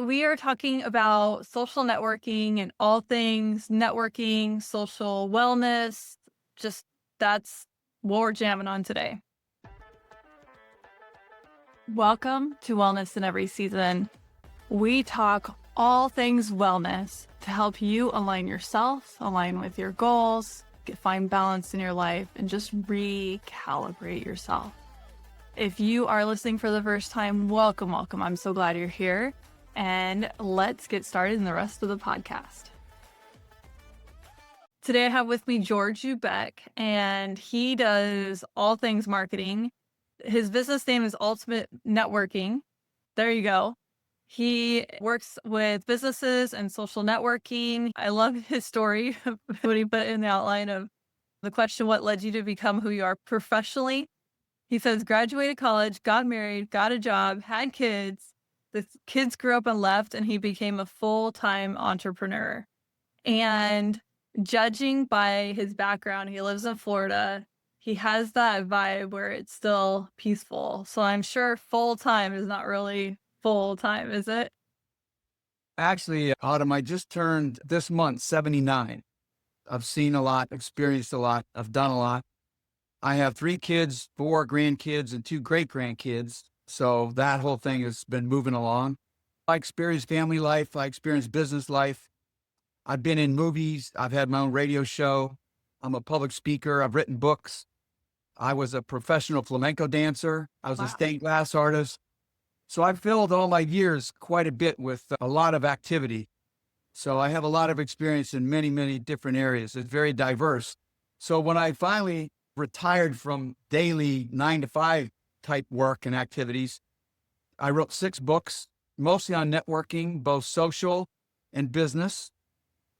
We are talking about social networking and all things networking, social wellness. Just that's what we're jamming on today. Welcome to Wellness in Every Season. We talk all things wellness to help you align yourself, align with your goals, find balance in your life, and just recalibrate yourself. If you are listening for the first time, welcome, welcome. I'm so glad you're here. And let's get started in the rest of the podcast. Today I have with me George Ubeck, and he does all things marketing. His business name is Ultimate Networking. There you go. He works with businesses and social networking. I love his story when he put in the outline of the question, what led you to become who you are professionally? He says, graduated college, got married, got a job, had kids. The kids grew up and left, and he became a full-time entrepreneur. And judging by his background, he lives in Florida. He has that vibe where it's still peaceful. So I'm sure full-time is not really full-time, is it? Actually, Autumn, I just turned this month 79. I've seen a lot, experienced a lot, I've done a lot. I have 3 kids, 4 grandkids, and 2 great-grandkids. So that whole thing has been moving along. I experienced family life. I experienced business life. I've been in movies. I've had my own radio show. I'm a public speaker. I've written books. I was a professional flamenco dancer. I was a Wow. stained glass artist. So I've filled all my years quite a bit with a lot of activity. So I have a lot of experience in many, many different areas. It's very diverse. So when I finally retired from daily 9 to 5 type work and activities, I wrote 6 books, mostly on networking, both social and business.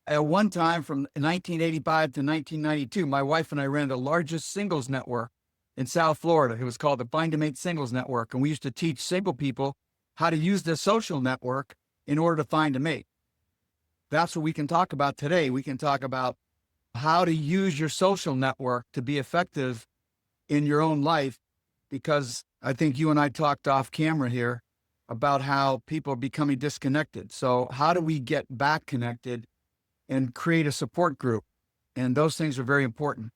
At one time, from 1985 to 1992, my wife and I ran the largest singles network in South Florida. It was called the Find a Mate Singles Network. And we used to teach single people how to use the social network in order to find a mate. That's what we can talk about today. We can talk about how to use your social network to be effective in your own life, because I think you and I talked off camera here about how people are becoming disconnected. So how do we get back connected and create a support group? And those things are very important.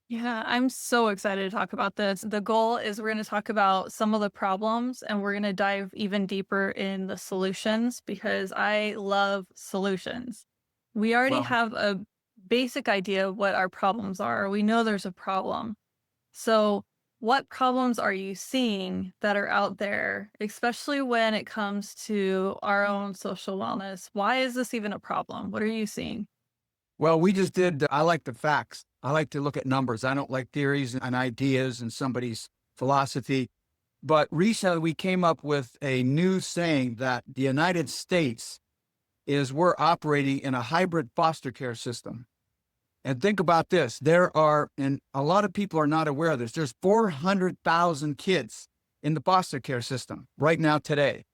Yeah, I'm so excited to talk about this. The goal is we're going to talk about some of the problems, and we're going to dive even deeper in the solutions because I love solutions. We already Well, have a basic idea of what our problems are. We know there's a problem. So, what problems are you seeing that are out there, especially when it comes to our own social wellness? Why is this even a problem? What are you seeing? we just did, I like the facts. I like to look at numbers. I don't like theories and ideas and somebody's philosophy. But recently we came up with a new saying that the United States we're operating in a hybrid foster care system. And think about this. And a lot of people are not aware of this, there's 400,000 kids in the foster care system right now today.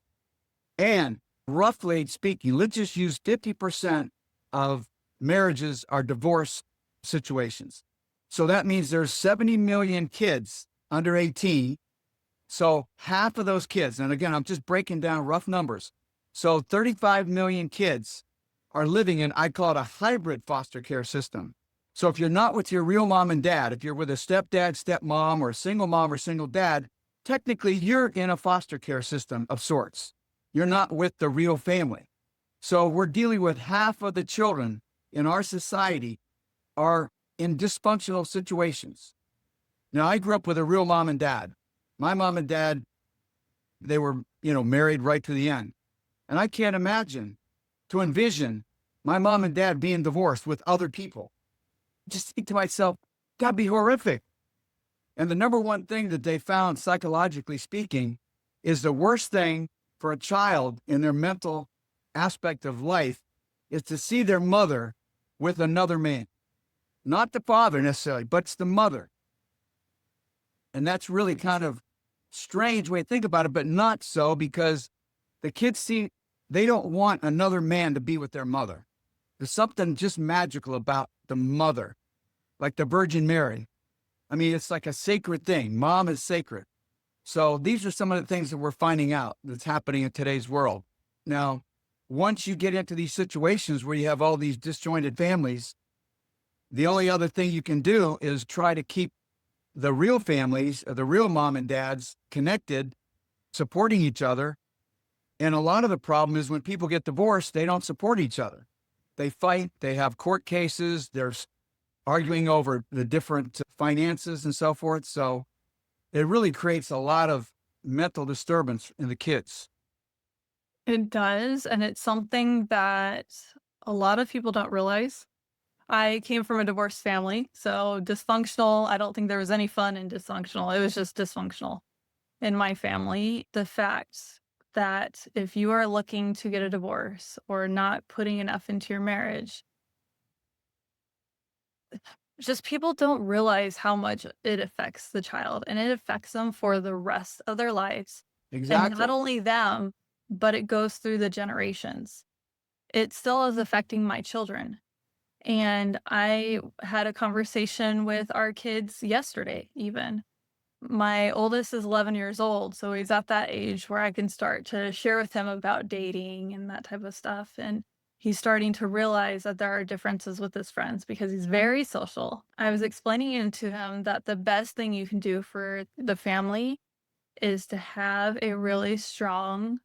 And roughly speaking, let's just use 50% of marriages are divorce situations. So that means there's 70 million kids under 18. So half of those kids, and again, I'm just breaking down rough numbers. So 35 million kids are living in, I call it a hybrid foster care system. So if you're not with your real mom and dad, if you're with a stepdad, stepmom, or a single mom or single dad, technically you're in a foster care system of sorts. You're not with the real family. So we're dealing with half of the children in our society are in dysfunctional situations. Now, I grew up with a real mom and dad. My mom and dad, they were, married right to the end. And I can't imagine to envision my mom and dad being divorced with other people. Just think to myself, that'd be horrific. And the number one thing that they found, psychologically speaking, is the worst thing for a child in their mental aspect of life is to see their mother with another man. Not the father necessarily, but it's the mother. And that's really kind of strange way to think about it, but not so, because the kids they don't want another man to be with their mother. There's something just magical about the mother, like the Virgin Mary. I mean, it's like a sacred thing. Mom is sacred. So these are some of the things that we're finding out that's happening in today's world. Now, once you get into these situations where you have all these disjointed families, the only other thing you can do is try to keep the real families, the real mom and dads connected, supporting each other. And a lot of the problem is when people get divorced, they don't support each other. They fight, they have court cases, there's arguing over the different finances and so forth. So it really creates a lot of mental disturbance in the kids. It does, and it's something that a lot of people don't realize. I came from a divorced family, so dysfunctional. I don't think there was any fun in dysfunctional. It was just dysfunctional in my family. The fact that if you are looking to get a divorce or not putting enough into your marriage, just people don't realize how much it affects the child and it affects them for the rest of their lives. And not Exactly. only them, but it goes through the generations. It still is affecting my children. And I had a conversation with our kids yesterday, even. My oldest is 11 years old, so he's at that age where I can start to share with him about dating and that type of stuff. And he's starting to realize that there are differences with his friends because he's very social. I was explaining to him that the best thing you can do for the family is to have a really strong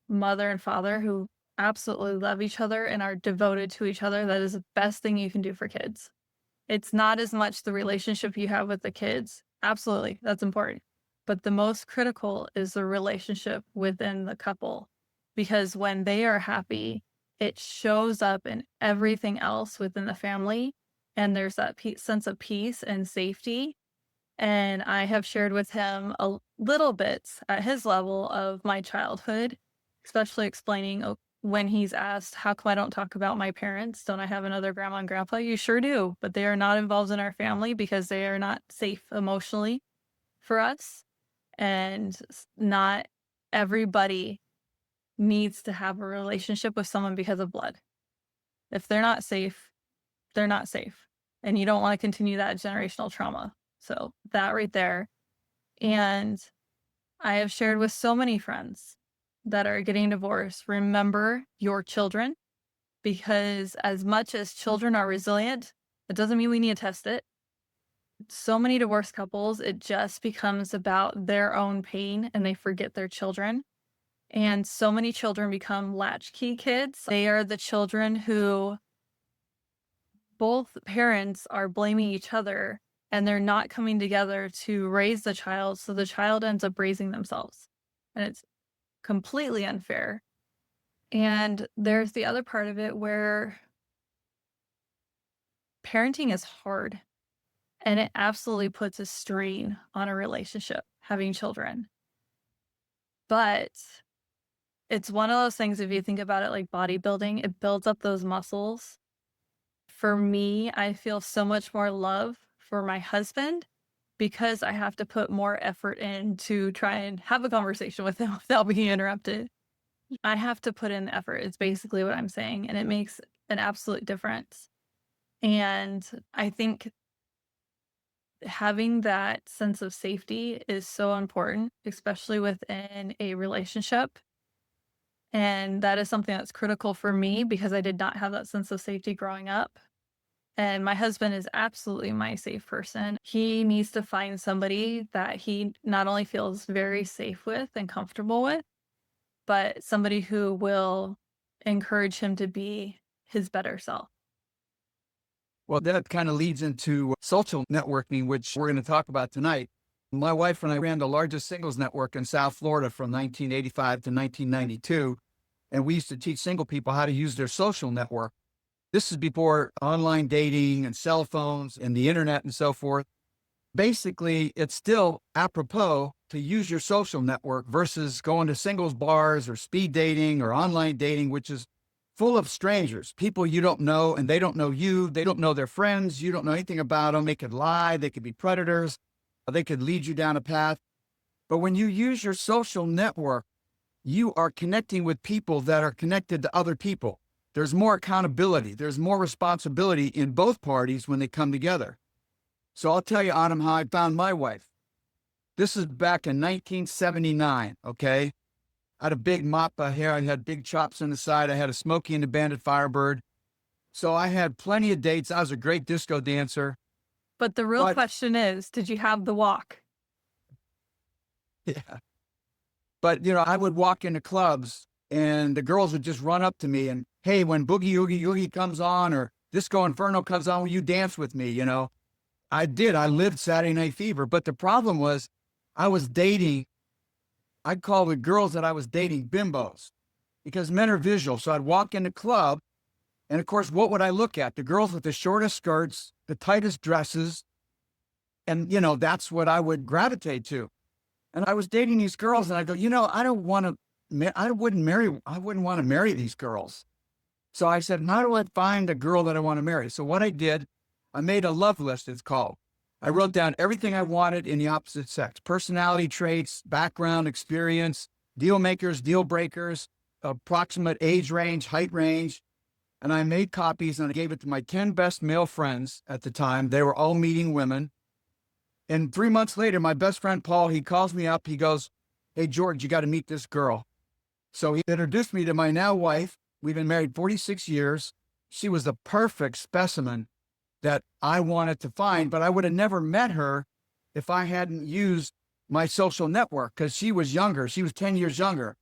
mother and father who absolutely love each other and are devoted to each other. That is the best thing you can do for kids. It's not as much the relationship you have with the kids. Absolutely, that's important. But the most critical is the relationship within the couple because when they are happy, it shows up in everything else within the family. And there's that sense of peace and safety. And I have shared with him a little bits at his level of my childhood, especially explaining when he's asked, "How come I don't talk about my parents? Don't I have another grandma and grandpa?" You sure do, but they are not involved in our family because they are not safe emotionally for us. And not everybody needs to have a relationship with someone because of blood. If they're not safe, they're not safe. And you don't want to continue that generational trauma. So that right there. And I have shared with so many friends that are getting divorced, remember your children because as much as children are resilient, it doesn't mean we need to test it. So many divorced couples, it just becomes about their own pain and they forget their children. And so many children become latchkey kids. They are the children who both parents are blaming each other and they're not coming together to raise the child. So the child ends up raising themselves. And it's completely unfair. And there's the other part of it where parenting is hard and it absolutely puts a strain on a relationship, having children. But it's one of those things, if you think about it like bodybuilding, it builds up those muscles. For me, I feel so much more love for my husband because I have to put more effort in to try and have a conversation with him without being interrupted. I have to put in the effort, is basically what I'm saying, and it makes an absolute difference. And I think having that sense of safety is so important, especially within a relationship. And that is something that's critical for me because I did not have that sense of safety growing up. And my husband is absolutely my safe person. He needs to find somebody that he not only feels very safe with and comfortable with, but somebody who will encourage him to be his better self. Well, that kind of leads into social networking, which we're going to talk about tonight. My wife and I ran the largest singles network in South Florida from 1985 to 1992. And we used to teach single people how to use their social network. This is before online dating and cell phones and the internet and so forth. Basically, it's still apropos to use your social network versus going to singles bars or speed dating or online dating, which is full of strangers, people you don't know, and they don't know you. They don't know their friends. You don't know anything about them. They could lie. They could be predators. They could lead you down a path. But when you use your social network, you are connecting with people that are connected to other people. There's more accountability. There's more responsibility in both parties when they come together. So I'll tell you, Autumn, how I found my wife. This is back in 1979, okay? I had a big mop of hair. I had big chops on the side. I had a Smokey and the Bandit Firebird. So I had plenty of dates. I was a great disco dancer. But the real But question is, did you have the walk? yeah, but I would walk into clubs and the girls would just run up to me and, hey, when Boogie Oogie Oogie comes on or Disco Inferno comes on, will you dance with me? I did. I lived Saturday Night Fever. But the problem was I was dating, I'd call the girls that I was dating bimbos because men are visual. So I'd walk in the club. And of course, what would I look at? The girls with the shortest skirts, the tightest dresses. And, that's what I would gravitate to. And I was dating these girls and I go, I don't want to, I wouldn't want to marry these girls. So I said, how do I find a girl that I want to marry? So what I did, I made a love list, it's called. I wrote down everything I wanted in the opposite sex, personality traits, background, experience, deal makers, deal breakers, approximate age range, height range. And I made copies and I gave it to my 10 best male friends at the time. They were all meeting women. And 3 months later, my best friend, Paul, he calls me up. He goes, hey, George, you got to meet this girl. So he introduced me to my now wife. We've been married 46 years. She was the perfect specimen that I wanted to find, but I would have never met her if I hadn't used my social network because she was younger. She was 10 years younger.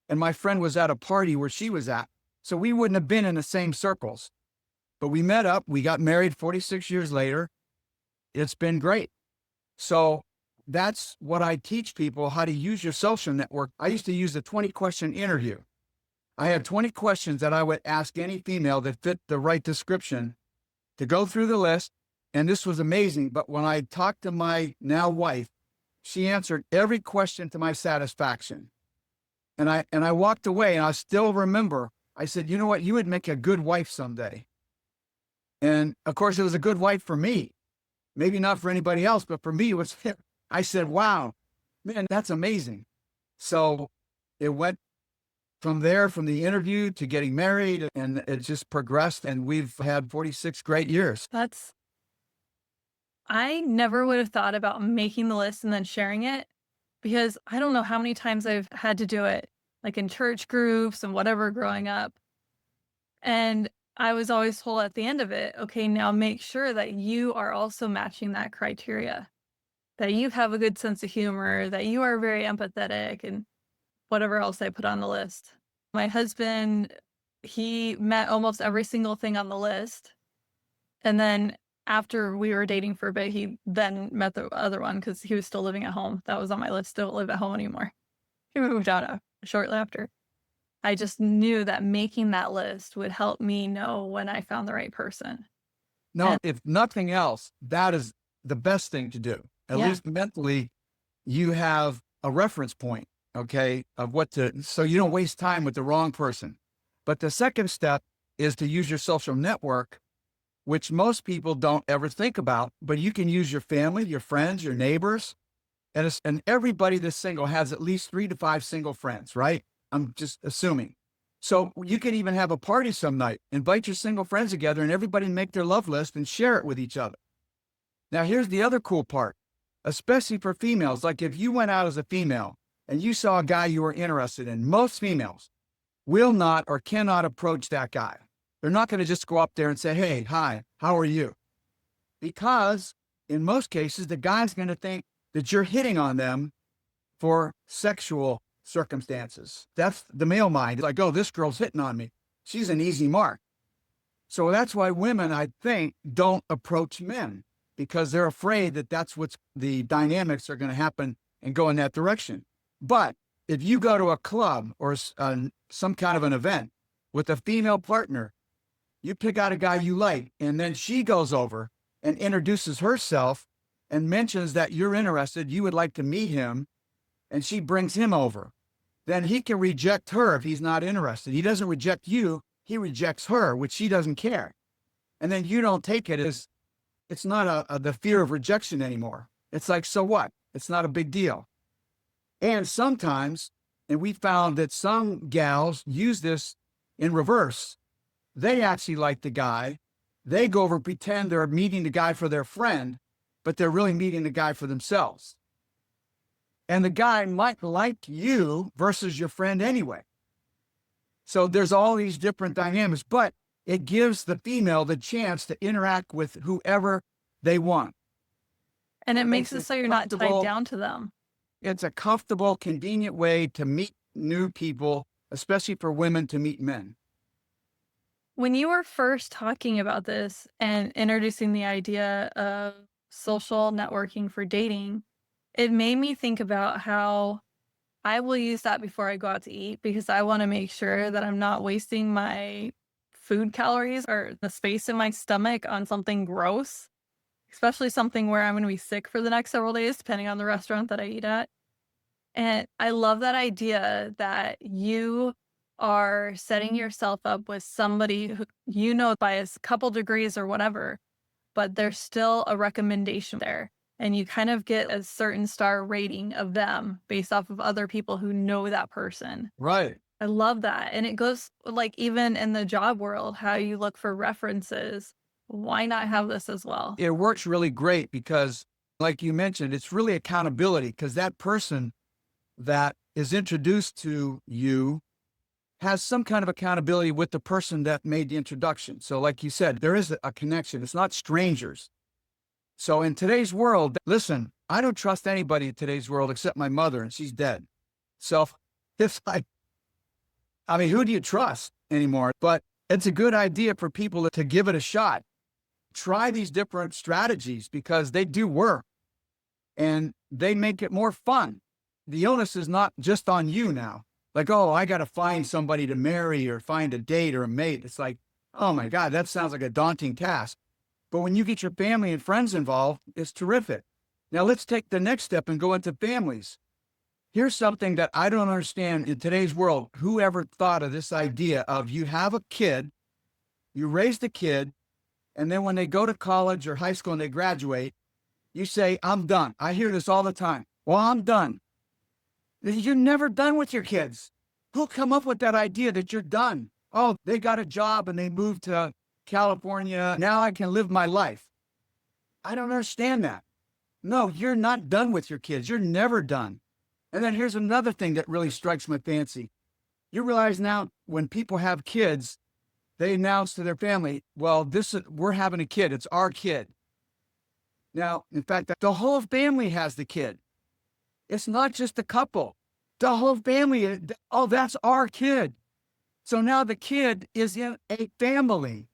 And my friend was at a party where she was at. So we wouldn't have been in the same circles. But we met up. We got married 46 years later. It's been great. So that's what I teach people, how to use your social network. I used to use the 20-question interview. I had 20 questions that I would ask any female that fit the right description to go through the list. And this was amazing. But when I talked to my now wife, she answered every question to my satisfaction. And I walked away and I still remember, I said, you know what? You would make a good wife someday. And of course, it was a good wife for me. Maybe not for anybody else, but for me, it was, I said, wow, man, that's amazing. So it went from there, from the interview to getting married, and it just progressed. And we've had 46 great years. I never would have thought about making the list and then sharing it because I don't know how many times I've had to do it, like in church groups and whatever growing up. And I was always told at the end of it, okay, now make sure that you are also matching that criteria, that you have a good sense of humor, that you are very empathetic, and whatever else I put on the list. My husband, he met almost every single thing on the list. And then after we were dating for a bit, he then met the other one because he was still living at home. That was on my list. Don't live at home anymore. He moved out shortly after. I just knew that making that list would help me know when I found the right person. No, And if nothing else, that is the best thing to do. At yeah, least mentally, you have a reference point, okay, of what to, so you don't waste time with the wrong person. But the second step is to use your social network, which most people don't ever think about, but you can use your family, your friends, your neighbors, and everybody that's single has at least 3 to 5 single friends, right? I'm just assuming. So you can even have a party some night, invite your single friends together and everybody make their love list and share it with each other. Now, here's the other cool part, especially for females. Like if you went out as a female and you saw a guy you were interested in, most females will not or cannot approach that guy. They're not going to just go up there and say, hey, hi, how are you? Because in most cases, the guy's going to think that you're hitting on them for sexual circumstances. That's the male mind. Like, oh, this girl's hitting on me. She's an easy mark. So that's why women, I think, don't approach men because they're afraid that that's what's the dynamics are going to happen and go in that direction. But if you go to a club or some kind of an event with a female partner, you pick out a guy you like, and then she goes over and introduces herself and mentions that you're interested, you would like to meet him, and she brings him over. Then he can reject her if he's not interested. He doesn't reject you, he rejects her, which she doesn't care. And then you don't take it as, it's not the fear of rejection anymore. It's like, so what? It's not a big deal. And sometimes, and we found that some gals use this in reverse. They actually like the guy. They go over and pretend they're meeting the guy for their friend, but they're really meeting the guy for themselves. And the guy might like you versus your friend anyway. So there's all these different dynamics, but it gives the female the chance to interact with whoever they want. And it It makes makes it it so you're not tied comfortable. down to them. It's a comfortable, convenient way to meet new people, especially for women to meet men. When you were first talking about this and introducing the idea of social networking for dating, it made me think about how I will use that before I go out to eat because I want to make sure that I'm not wasting my food calories or the space in my stomach on something gross, especially something where I'm going to be sick for the next several days, depending on the restaurant that I eat at. And I love that idea that you are setting yourself up with somebody who you know by a couple degrees or whatever, but there's still a recommendation there. And you kind of get a certain star rating of them based off of other people who know that person. Right. I love that. And it goes like even in the job world, how you look for references. Why not have this as well? It works really great because, like you mentioned, it's really accountability because that person that is introduced to you has some kind of accountability with the person that made the introduction. So, like you said, there is a connection. It's not strangers. So, in today's world, listen, I don't trust anybody in today's world except my mother, and she's dead. So, it's like, I mean, who do you trust anymore? But it's a good idea for people to give it a shot. Try these different strategies because they do work and they make it more fun. The onus is not just on you now. Like, oh, I got to find somebody to marry or find a date or a mate. It's like, oh my God, that sounds like a daunting task. But when you get your family and friends involved, it's terrific. Now let's take the next step and go into families. Here's something that I don't understand in today's world. Whoever thought of this idea of you have a kid, you raise the kid, and then when they go to college or high school and they graduate, you say, I'm done. I hear this all the time. Well, I'm done. You're never done with your kids. Who'll come up with that idea that you're done? Oh, they got a job and they moved to California. Now I can live my life. I don't understand that. No, you're not done with your kids. You're never done. And then here's another thing that really strikes my fancy. You realize now when people have kids, they announce to their family, well, we're having a kid. It's our kid. Now, in fact, the whole family has the kid. It's not just the couple. The whole family, oh, that's our kid. So now the kid is in a family.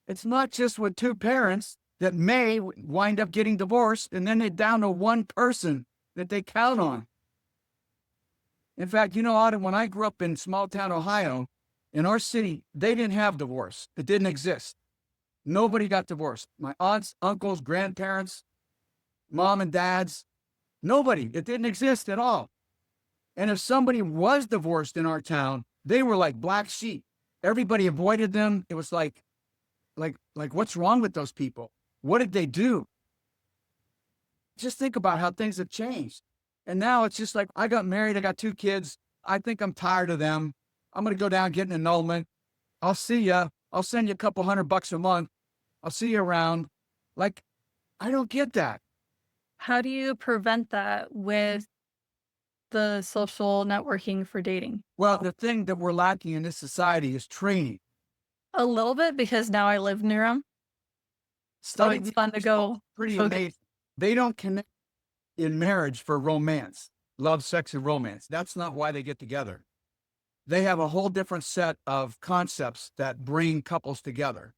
It's not just with two parents that may wind up getting divorced, and then they're down to one person that they count on. In fact, you know, Autumn, when I grew up in small town Ohio, in our city, they didn't have divorce. It didn't exist. Nobody got divorced. My aunts, uncles, grandparents, mom and dads, nobody. It didn't exist at all. And if somebody was divorced in our town, they were like black sheep. Everybody avoided them. It was like, what's wrong with those people? What did they do? Just think about how things have changed. And now it's just like, I got married. I got two kids. I think I'm tired of them. I'm going to go down, get an annulment. I'll see ya. I'll send you a couple $100 a month. I'll see you around. Like, I don't get that. How do you prevent that with the social networking for dating? Well, the thing that we're lacking in this society is training. A little bit because now I live near them, so Study it's fun to go. pretty Okay. amazing. They don't connect in marriage for romance, love, sex, and romance. That's not why they get together. They have a whole different set of concepts that bring couples together.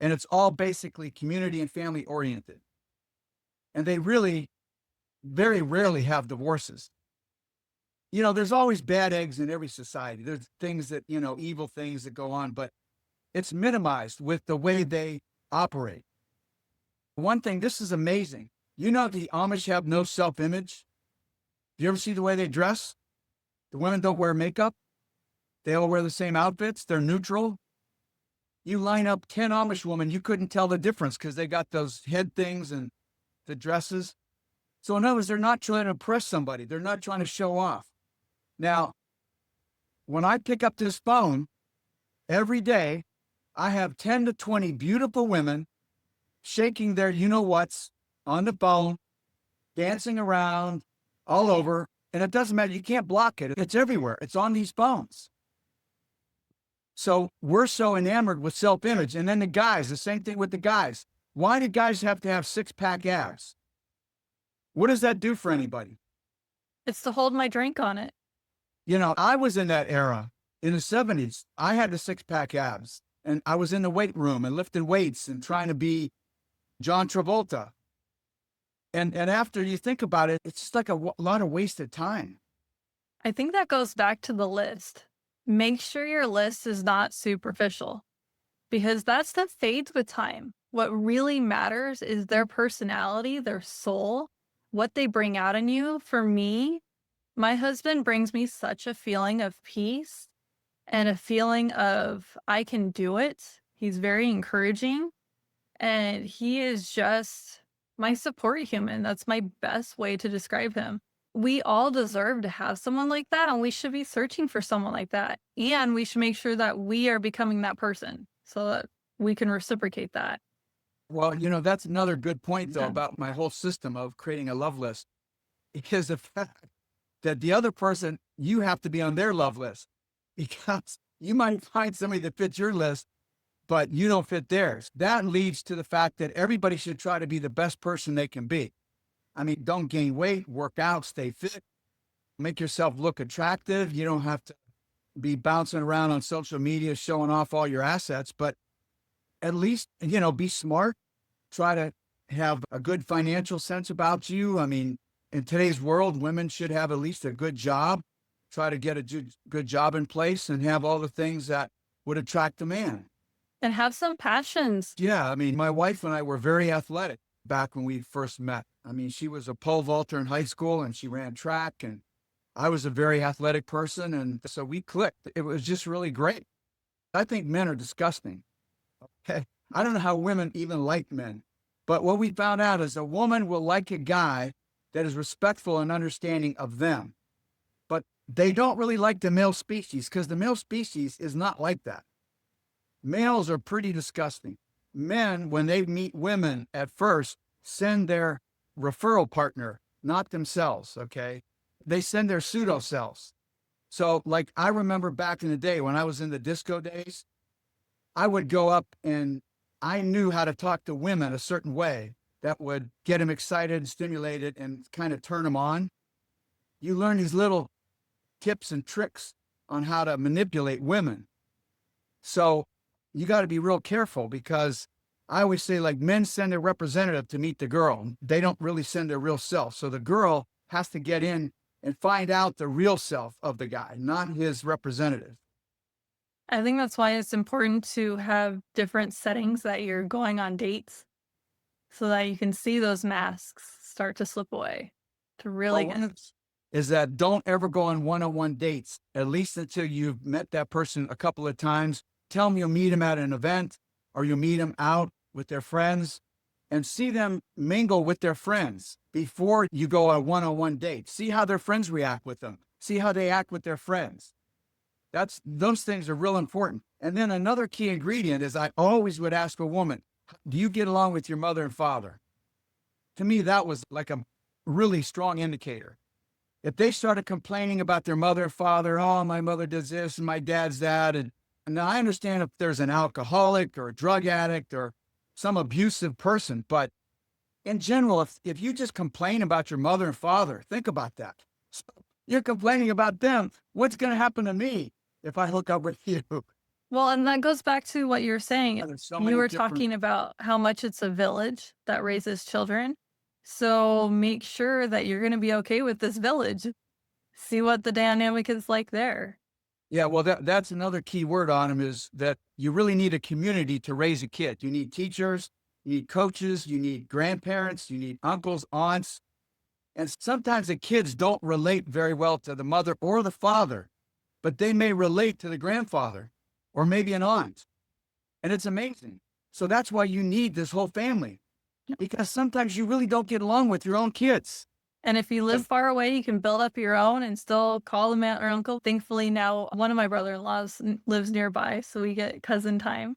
And it's all basically community and family oriented. And they really very rarely have divorces. You know, there's always bad eggs in every society. There's things that, you know, evil things that go on, but it's minimized with the way they operate. One thing, this is amazing. You know, the Amish have no self-image. Do you ever see the way they dress? The women don't wear makeup. They all wear the same outfits. They're neutral. You line up 10 Amish women, you couldn't tell the difference because they got those head things and the dresses. So in other words, they're not trying to impress somebody. They're not trying to show off. Now, when I pick up this phone every day, I have 10 to 20 beautiful women shaking their you-know-whats on the phone, dancing around all over. And it doesn't matter. You can't block it. It's everywhere. It's on these phones. So we're so enamored with self-image. And then the guys, the same thing with the guys. Why do guys have to have six-pack abs? What does that do for anybody? It's to hold my drink on it. I was in that era in the 70s. I had the six-pack abs and I was in the weight room and lifting weights and trying to be John Travolta. And after you think about it, it's just like a lot of wasted time. I think that goes back to the list. Make sure your list is not superficial because that stuff fades with time. What really matters is their personality, their soul, what they bring out in you. For me, my husband brings me such a feeling of peace and a feeling of I can do it. He's very encouraging and he is just my support human. That's my best way to describe him. We all deserve to have someone like that, and we should be searching for someone like that. And we should make sure that we are becoming that person so that we can reciprocate that. Well, that's another good point, though, Yeah. about my whole system of creating a love list is the fact that the other person, you have to be on their love list because you might find somebody that fits your list, but you don't fit theirs. That leads to the fact that everybody should try to be the best person they can be. I mean, don't gain weight, work out, stay fit, make yourself look attractive. You don't have to be bouncing around on social media showing off all your assets, but at least, be smart, try to have a good financial sense about you. I mean, in today's world, women should have at least a good job, try to get a good job in place and have all the things that would attract a man. And have some passions. Yeah, I mean, my wife and I were very athletic back when we first met. I mean, she was a pole vaulter in high school and she ran track, and I was a very athletic person. And so we clicked. It was just really great. I think men are disgusting. Okay. I don't know how women even like men, but what we found out is a woman will like a guy that is respectful and understanding of them, but they don't really like the male species because the male species is not like that. Males are pretty disgusting. Men, when they meet women at first, send their referral partner, not themselves, okay? They send their pseudo selves. So, like, I remember back in the day when I was in the disco days, I would go up and I knew how to talk to women a certain way that would get them excited and stimulated and kind of turn them on. You learn these little tips and tricks on how to manipulate women. So you got to be real careful because I always say, like, men send their representative to meet the girl. They don't really send their real self. So the girl has to get in and find out the real self of the guy, not his representative. I think that's why it's important to have different settings that you're going on dates so that you can see those masks start to slip away to Well, really get. is that don't ever go on one-on-one dates, at least until you've met that person a couple of times. Tell them you'll meet them at an event or you'll meet them out with their friends and see them mingle with their friends before you go on a one-on-one date. See how their friends react with them. See how they act with their friends. Those things are real important. And then another key ingredient is I always would ask a woman, do you get along with your mother and father? To me, that was like a really strong indicator. If they started complaining about their mother and father, oh, my mother does this and my dad's that. And now I understand if there's an alcoholic or a drug addict or some abusive person, but in general, if you just complain about your mother and father, think about that. So you're complaining about them. What's going to happen to me if I hook up with you? Well, and that goes back to what you're saying. There's so You many were different. talking about how much it's a village that raises children. So make sure that you're going to be okay with this village. See what the dynamic is like there. Yeah, well, that's another key word on them is that you really need a community to raise a kid. You need teachers, you need coaches, you need grandparents, you need uncles, aunts. And sometimes the kids don't relate very well to the mother or the father, but they may relate to the grandfather or maybe an aunt. And it's amazing. So that's why you need this whole family because sometimes you really don't get along with your own kids. And if you live far away, you can build up your own and still call them aunt or uncle. Thankfully, now one of my brother-in-laws lives nearby, so we get cousin time.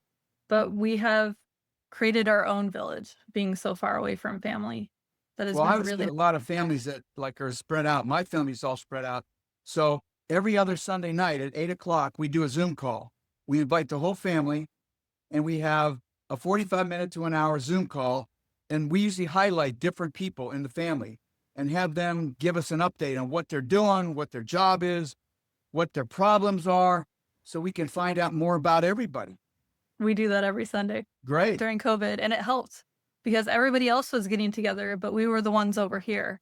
But we have created our own village, being so far away from family that has Well, been I've seen really. a lot of families that like are spread out. My family's all spread out. So every other Sunday night at 8 o'clock, we do a Zoom call. We invite the whole family and we have a 45-minute to an hour Zoom call. And we usually highlight different people in the family and have them give us an update on what they're doing, what their job is, what their problems are, so we can find out more about everybody. We do that every Sunday Great. during COVID, and it helped because everybody else was getting together, but we were the ones over here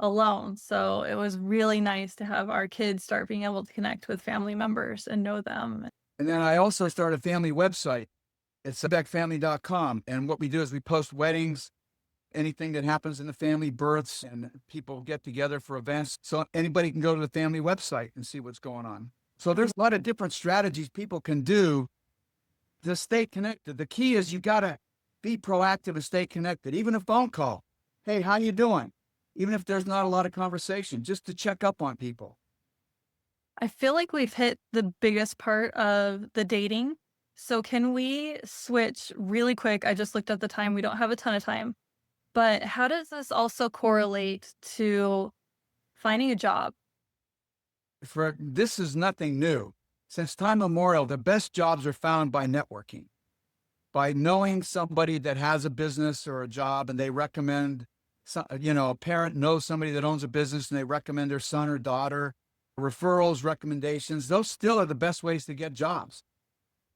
alone. So it was really nice to have our kids start being able to connect with family members and know them. And then I also started a family website. It's beckfamily.com. And what we do is we post weddings, anything that happens in the family, births, and people get together for events. So anybody can go to the family website and see what's going on. So there's a lot of different strategies people can do to stay connected. The key is you got to be proactive and stay connected. Even a phone call. Hey, how you doing? Even if there's not a lot of conversation, just to check up on people. I feel like we've hit the biggest part of the dating. So can we switch really quick? I just looked at the time. We don't have a ton of time. But how does this also correlate to finding a job? For this is nothing new. Since time immemorial, the best jobs are found by networking, by knowing somebody that has a business or a job and they recommend, a parent knows somebody that owns a business and they recommend their son or daughter, referrals, recommendations. Those still are the best ways to get jobs.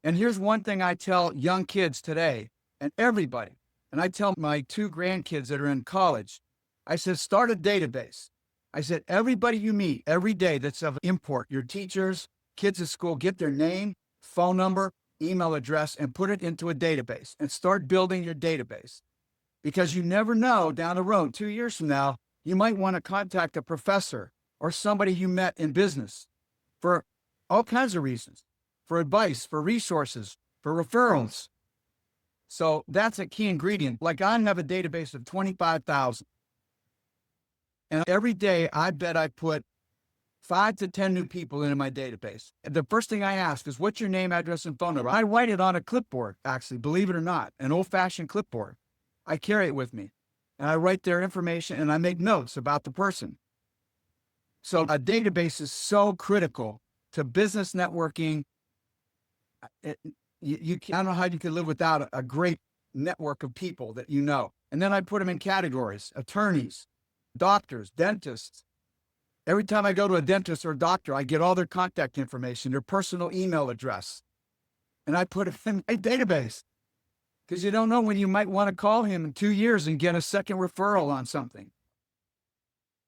And here's one thing I tell young kids today and everybody, and I tell my two grandkids that are in college, I said, start a database. I said, everybody you meet every day that's of import, your teachers, kids at school, get their name, phone number, email address, and put it into a database and start building your database. Because you never know down the road, 2 years from now, you might want to contact a professor or somebody you met in business for all kinds of reasons, for advice, for resources, for referrals. So that's a key ingredient. Like I have a database of 25,000. And every day I bet I put 5 to 10 new people into my database. And the first thing I ask is, what's your name, address, and phone number? I write it on a clipboard, actually, believe it or not, an old-fashioned clipboard. I carry it with me. And I write their information and I make notes about the person. So a database is so critical to business networking. I don't know how you could live without a great network of people that you know. And then I put them in categories: attorneys, doctors, dentists. Every time I go to a dentist or a doctor, I get all their contact information, their personal email address, and I put it in a database because you don't know when you might want to call him in 2 years and get a second referral on something.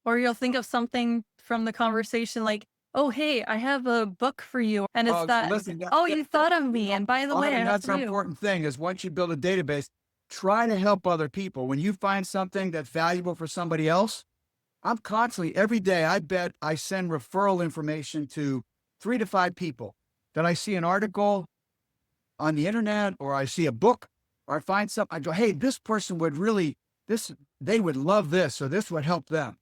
Or you'll think of something from the conversation like, oh, hey, I have a book for you. And it's Oh, that, listen, oh, you thought of me. And by the way, I and have that's for an you. important thing is once you build a database, try to help other people. When you find something that's valuable for somebody else, I'm constantly, every day, I bet I send referral information to 3 to 5 people that I see an article on the internet or I see a book or I find something. I go, hey, this person would really, they would love this or this would help them.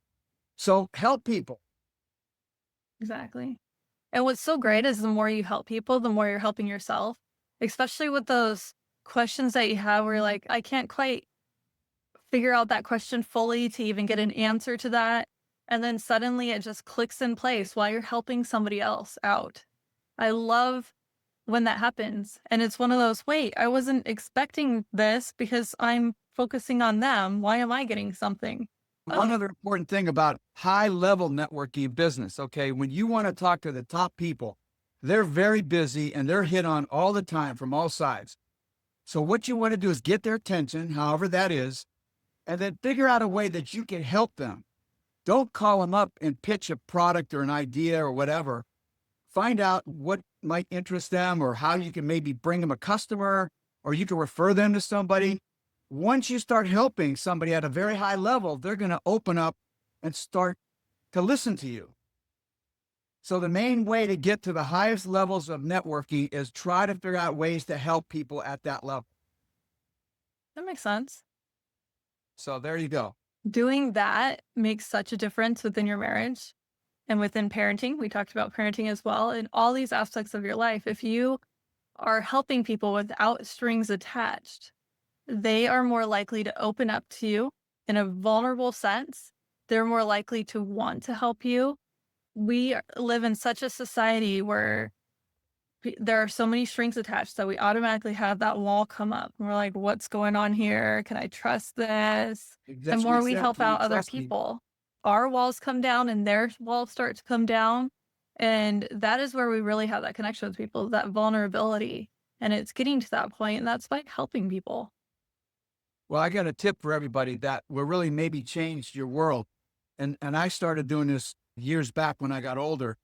So help people. Exactly. And what's so great is the more you help people, the more you're helping yourself, especially with those questions that you have where you're like, I can't quite figure out that question fully to even get an answer to that. And then suddenly it just clicks in place while you're helping somebody else out. I love when that happens. And it's one of those, wait, I wasn't expecting this because I'm focusing on them. Why am I getting something? One other important thing about high level networking in business, okay, when you want to talk to the top people, they're very busy and they're hit on all the time from all sides. So what you want to do is get their attention, however that is, and then figure out a way that you can help them. Don't call them up and pitch a product or an idea or whatever. Find out what might interest them or how you can maybe bring them a customer or you can refer them to somebody. Once you start helping somebody at a very high level, they're going to open up and start to listen to you. So the main way to get to the highest levels of networking is try to figure out ways to help people at that level. That makes sense. So there you go. Doing that makes such a difference within your marriage and within parenting. We talked about parenting as well in all these aspects of your life. If you are helping people without strings attached, they are more likely to open up to you in a vulnerable sense, they're more likely to want to help you. We live in such a society where there are so many strings attached that we automatically have that wall come up. And we're like, what's going on here? Can I trust this? The That's what more he we said. help Can you out other trust me? people, our walls come down and their walls start to come down. And that is where we really have that connection with people, that vulnerability. And it's getting to that point, and that's by helping people. Well, I got a tip for everybody that will really maybe change your world. And I started doing this years back when I got older.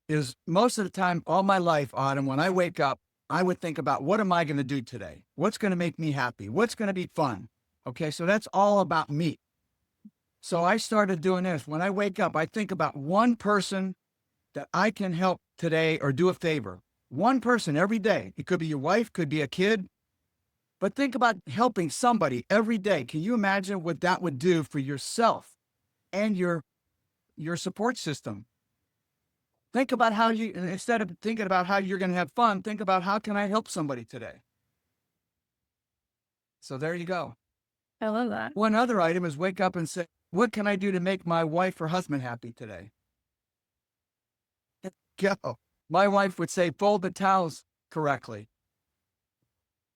Is most of the time, all my life, Autumn, when I wake up, I would think about what am I going to do today? What's going to make me happy? What's going to be fun? Okay, so that's all about me. So I started doing this. When I wake up, I think about one person that I can help today or do a favor. One person every day. It could be your wife, could be a kid, but think about helping somebody every day. Can you imagine what that would do for yourself and your support system? Think about how you, instead of thinking about how you're going to have fun, think about how can I help somebody today? So there you go. I love that. One other item is wake up and say, what can I do to make my wife or husband happy today? Go. My wife would say, fold the towels correctly.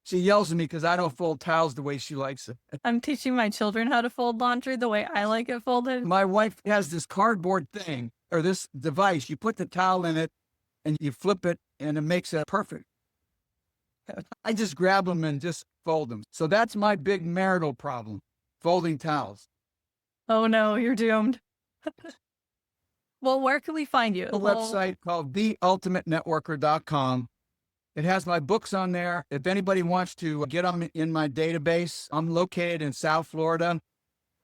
She yells at me because I don't fold towels the way she likes it. I'm teaching my children how to fold laundry the way I like it folded. My wife has this cardboard thing or this device. You put the towel in it and you flip it and it makes it perfect. I just grab them and just fold them. So that's my big marital problem, folding towels. Oh no, you're doomed. Well, where can we find you? A website called theultimatenetworker.com. It has my books on there. If anybody wants to get them in my database, I'm located in South Florida.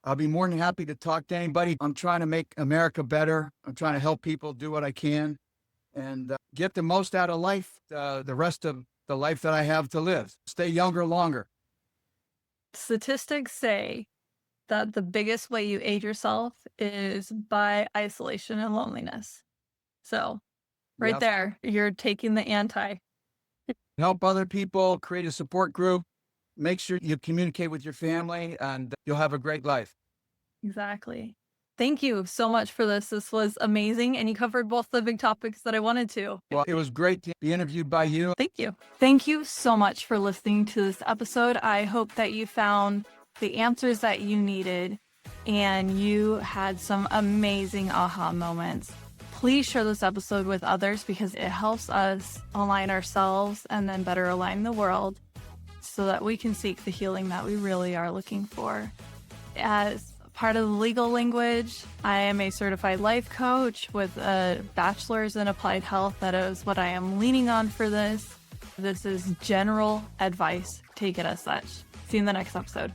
I'll be more than happy to talk to anybody. I'm trying to make America better. I'm trying to help people do what I can and get the most out of life, the rest of the life that I have to live. Stay younger longer. Statistics say that the biggest way you age yourself is by isolation and loneliness. So, right Yep. there, you're taking the anti. Help other people, create a support group. Make sure you communicate with your family and you'll have a great life. Exactly. Thank you so much for this. This was amazing, and you covered both the big topics that I wanted to. Well, it was great to be interviewed by you. Thank you. Thank you so much for listening to this episode. I hope that you found the answers that you needed and you had some amazing aha moments. Please share this episode with others because it helps us align ourselves and then better align the world so that we can seek the healing that we really are looking for. As part of the legal language, I am a certified life coach with a bachelor's in applied health. That is what I am leaning on for this. This is general advice. Take it as such. See you in the next episode.